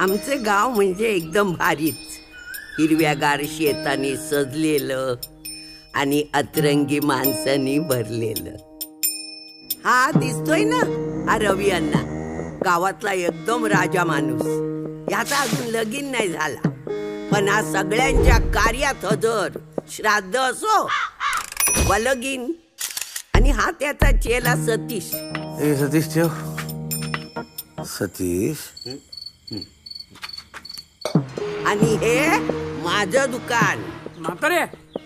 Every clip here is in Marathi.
आमचे गाव म्हणजे एकदम भारीच. हिरव्यागार शेताने सजलेलं आणि अतरंगी माणसांनी भरलेलं. हा दिसतोय ना, हा रवी अण्णा, गावातला एकदम राजा माणूस. याचा अजून लगीन नाही झाला, पण हा सगळ्यांच्या कार्यात हजर. श्राद्ध असो व लगीन. आणि हा त्याचा चेला सतीश. ए सतीश ठेव. सतीश. आणि हे माझं दुकान. म्हातारे,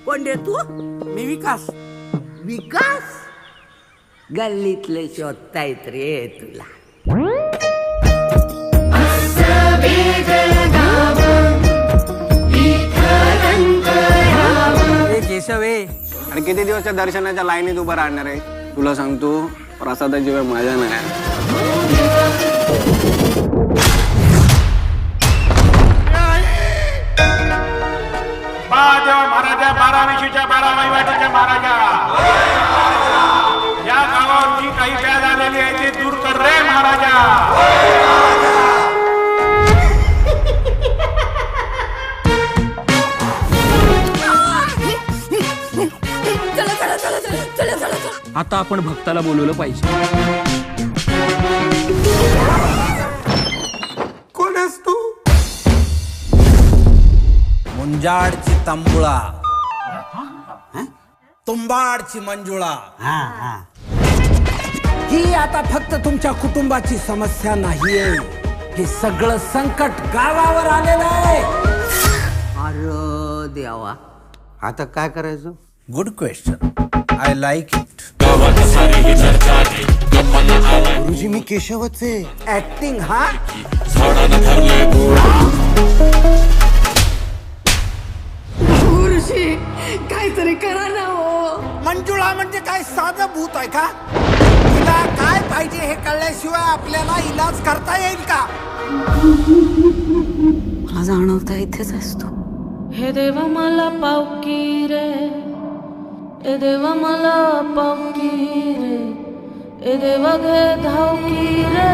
कोण रे तू? मी विकास. विकास? गल्लीतले शोधतायत रे तुला. केशव आहे. आणि किती दिवसच्या दर्शनाच्या लाईनीत उभं राहणार आहे? तुला सांगतो, प्रसादाची वेळ माझ्या नाही. महाराजा 12 12 वहिवाटीच्या महाराजा, या गावावर जी काही व्याज आलेली आहे ते दूर कर रे महाराजा. आता आपण भक्ताला बोलवलं पाहिजे. कोण आहेस तू? मुंजाडची तंबुळा, तुंबाडची मंजुळा. ही आता फक्त तुमच्या कुटुंबाची समस्या नाहीये, हे सगळं संकट गावावर आलेलं आहे. अरे देवा, आता काय करायचं? Good question, I like it. गुरुजी मी केशवच आहे. ऍक्टिंग हा. गुरुजी काहीतरी करा ना हो. मंजुळा म्हणजे काय साधं भूत आहे का? तिला काय पाहिजे हे कळल्याशिवाय आपल्याला इलाज करता येईल का? मला जाणवता इथेच असतो. हे देवा मला पावकी रे, ए देवा मला पावकी रे, ए देवा घे धावकी रे.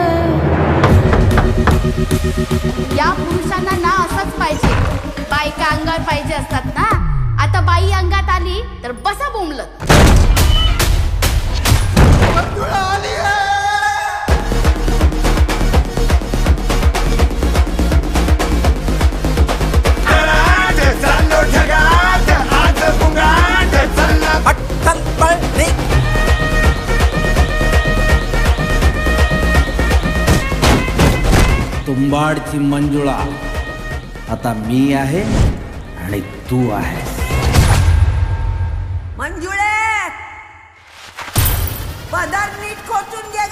या पुरुषांना ना असंच पाहिजे. बायका अंगावर पाहिजे असतात ना. आता बाई अंगात आली तर बसा बोंबलत. तुंबाडची मंजुळा आता मी आहे आणि तू आहे. मंजुळे, पदर नीट खोचून घे